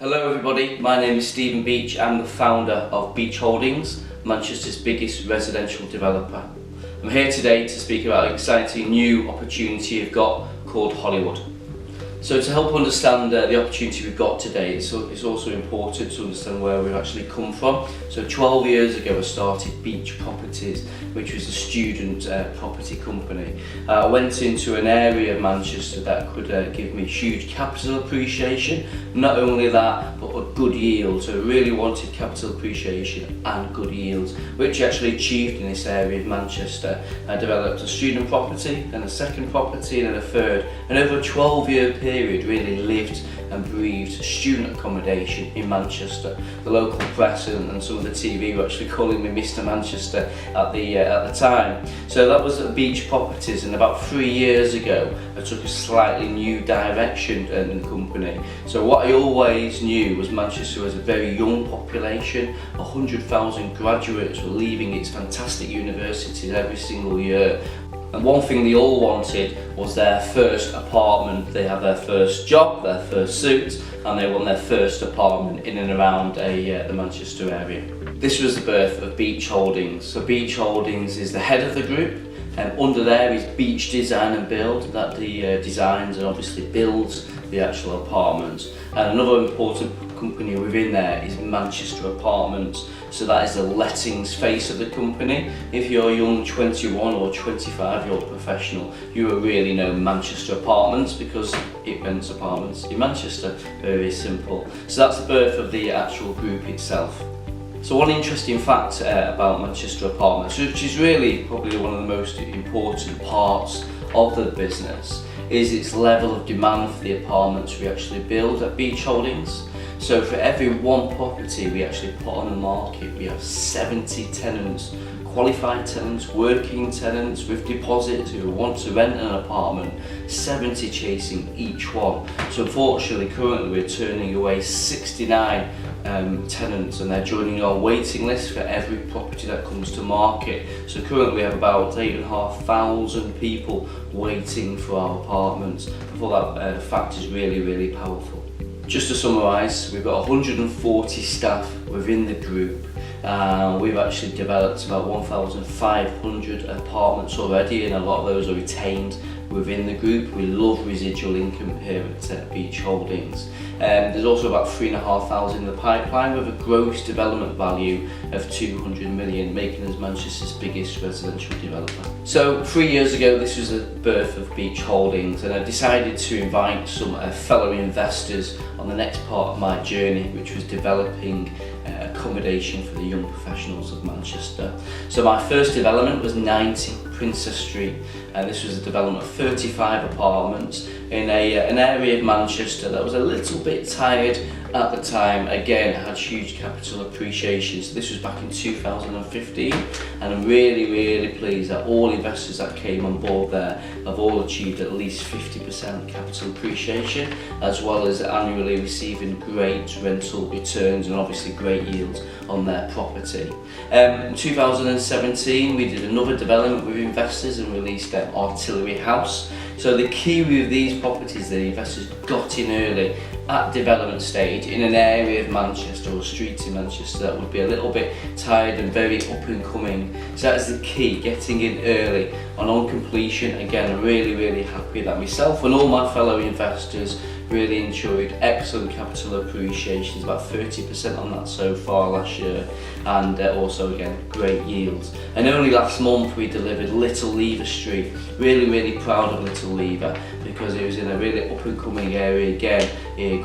Hello everybody, my name is Stephen Beach. I'm the founder of Beach Holdings, Manchester's biggest residential developer. I'm here today to speak about an exciting new opportunity we've got called Hollywood. So to help understand the opportunity we've got today, it's also important to understand where we've actually come from. So 12 years ago I started Beach Properties, which was a student property company. I went into an area of Manchester that could give me huge capital appreciation. Not only that, but a good yield. So I really wanted capital appreciation and good yields, which I actually achieved in this area of Manchester. I developed a student property, then a second property, and then a third. And over a 12-year period really lived and breathed student accommodation in Manchester. The local press and some of the TV were actually calling me Mr. Manchester at the time. So that was at Beach Properties, and about 3 years ago I took a slightly new direction in the company. So what I always knew was Manchester was a very young population. 100,000 graduates were leaving its fantastic universities every single year. And one thing they all wanted was their first apartment. They had their first job, their first suit, and they want their first apartment in and around the Manchester area. This was the birth of Beach Holdings. So Beach Holdings is the head of the group, and under there is Beach Design and Build, that designs and obviously builds the actual apartments. And another important company within there is Manchester Apartments. So that is the lettings face of the company. If you're a young 21 or 25-year-old professional, you will really know Manchester Apartments because it rents apartments in Manchester. Very simple. So that's the birth of the actual group itself. So one interesting fact about Manchester Apartments, which is really probably one of the most important parts of the business, is its level of demand for the apartments we actually build at Beach Holdings. So for every one property we actually put on the market, we have 70 tenants, qualified tenants, working tenants with deposits who want to rent an apartment, 70 chasing each one. So unfortunately currently we're turning away 69 tenants, and they're joining our waiting list for every property that comes to market. So currently we have about 8,500 people waiting for our apartments. I thought that fact is really powerful. Just to summarise, we've got 140 staff within the group. We've actually developed about 1,500 apartments already, and a lot of those are retained within the group. We love residual income here at Beach Holdings. There's also about 3,500 in the pipeline with a gross development value of 200 million, making us Manchester's biggest residential developer. So 3 years ago this was the birth of Beach Holdings, and I decided to invite some fellow investors on the next part of my journey, which was developing accommodation for the young professionals of Manchester. So my first development was 90 Princess Street, and this was a development of 35 apartments in an area of Manchester that was a little bit tired at the time. Again, had huge capital appreciation. So this was back in 2015, and I'm really pleased that all investors that came on board there have all achieved at least 50% capital appreciation, as well as annually receiving great rental returns and obviously great yields on their property. In 2017 we did another development with investors and released Artillery House. So the key with these properties, the investors got in early at development stage in an area of Manchester or street in Manchester that would be a little bit tired and very up and coming. So that is the key, getting in early. And on completion, again, I'm really happy that myself and all my fellow investors really enjoyed excellent capital appreciations, about 30% on that so far last year, and also again great yields. And only last month we delivered Little Lever Street. Really proud of Little Lever because it was in a really up and coming area again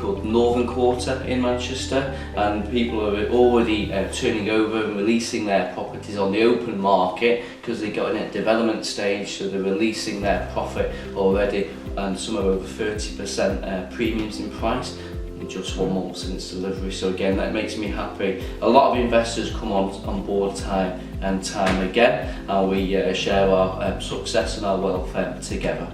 called Northern Quarter in Manchester, and people are already turning over and releasing their properties on the open market because they got in at development stage, so they're releasing their profit already, and some are over 30% premiums in price in just 1 month since delivery. So again, that makes me happy. A lot of investors come on board time and time again, and we share our success and our wealth together.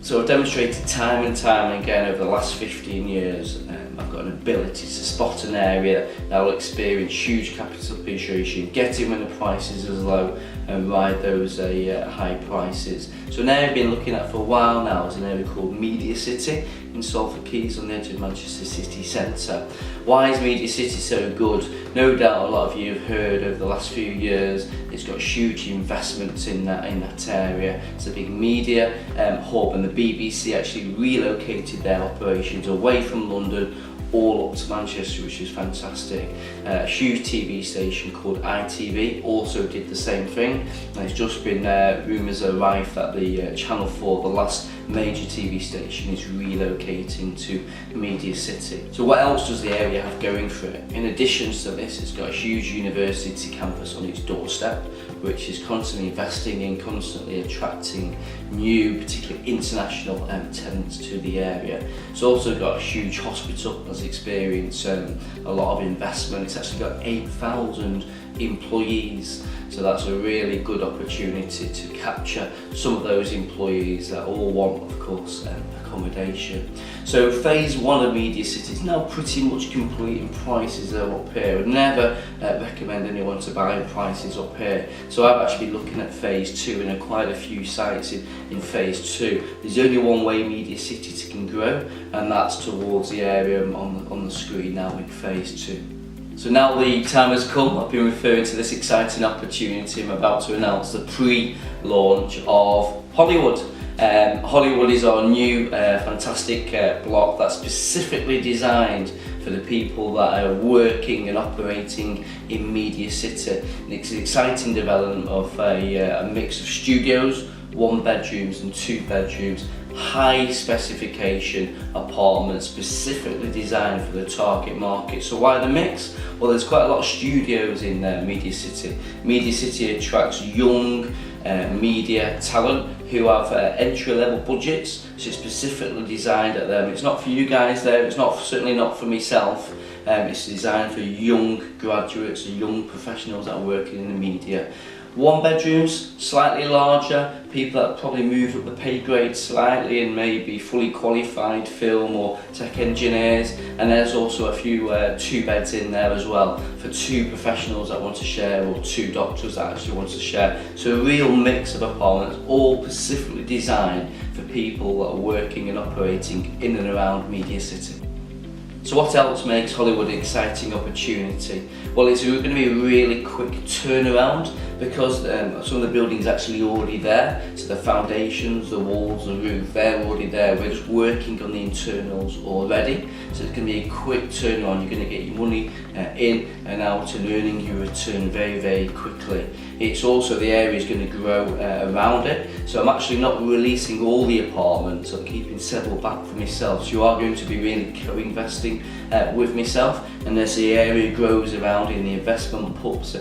So I've demonstrated time and time again over the last 15 years I've got an ability to spot an area that will experience huge capital appreciation, get in when the price is as low, and ride those high prices. So an area I've been looking at for a while now is an area called Media City in Salford Quays on the edge of Manchester city centre. Why is Media City so good? No doubt a lot of you have heard over the last few years it's got huge investments in that area. It's a big media hub, and the BBC actually relocated their operations away from London all up to Manchester, which is fantastic. A huge TV station called ITV also did the same thing, and it's just been rumours arrived that the Channel 4, the last major TV station, is relocating to Media City. So what else does the area have going for it? In addition to this, it's got a huge university campus on its doorstep, which is constantly investing in, constantly attracting new, particularly international tenants to the area. It's also got a huge hospital that's experienced a lot of investment. It's actually got 8,000 employees, so that's a really good opportunity to capture some of those employees that all want, of course, accommodation. So phase 1 of Media City is now pretty much complete and prices are up here. I would never recommend anyone to buy prices up here. So I've actually been looking at phase 2 and quite a few sites in phase 2. There's only one way Media City can grow, and that's towards the area on the screen now in phase 2. So now the time has come. I've been referring to this exciting opportunity. I'm about to announce the pre-launch of Hollywood. Hollywood is our new fantastic block that's specifically designed for the people that are working and operating in Media City. It's an exciting development of a mix of studios, 1 bedrooms and 2 bedrooms, high specification apartments specifically designed for the target market. So why the mix? Well, there's quite a lot of studios in Media City. Media City attracts young media talent who have entry-level budgets, so it's specifically designed at them. It's not for you guys there, it's certainly not for myself. It's designed for young graduates and young professionals that are working in the media. 1 bedrooms, slightly larger, people that probably move up the pay grade slightly and maybe fully qualified film or tech engineers, and there's also a few 2 beds in there as well for 2 professionals that want to share or 2 doctors that actually want to share. So a real mix of apartments, all specifically designed for people that are working and operating in and around Media City. So what else makes Hollywood an exciting opportunity? Well, it's going to be a really quick turnaround because some of the buildings are actually already there. So the foundations, the walls, the roof, they're already there. We're just working on the internals already. So it's going to be a quick turnaround. You're going to get your money in and out and earning your return very, very quickly. It's also, the area is going to grow around it. So I'm actually not releasing all the apartments. I'm keeping several back for myself. So you are going to be really co-investing with myself. And as the area grows around in, the investment pumps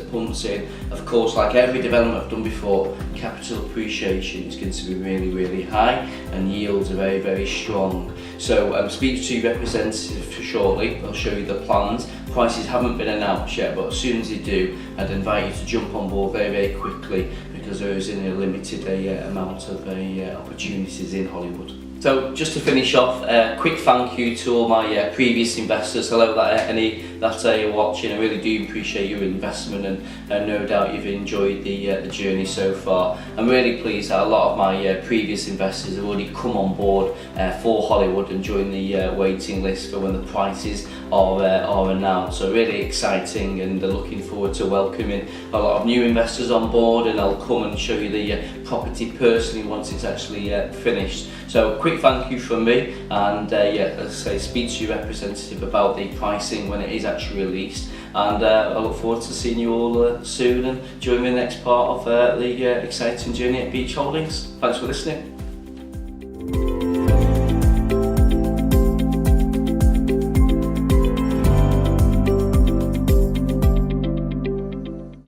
in. Of course, like every development I've done before, capital appreciation is going to be really, really high and yields are very, very strong. So I'm speaking to your representative shortly. I'll show you the plans. Prices haven't been announced yet, but as soon as they do, I'd invite you to jump on board very, very quickly because there is only a limited amount of opportunities in Hollywood. So just to finish off, a quick thank you to all my previous investors. Hello, any that are watching. I really do appreciate your investment, and no doubt you've enjoyed the journey so far. I'm really pleased that a lot of my previous investors have already come on board for Hollywood and joined the waiting list for when the prices are announced. So really exciting, and looking forward to welcoming a lot of new investors on board, and I'll come and show you the property personally once it's actually finished. So quick thank you from me, and as I say, speak to your representative about the pricing when it is actually released, and I look forward to seeing you all soon and join me in the next part of the exciting journey at Beach Holdings. Thanks for listening.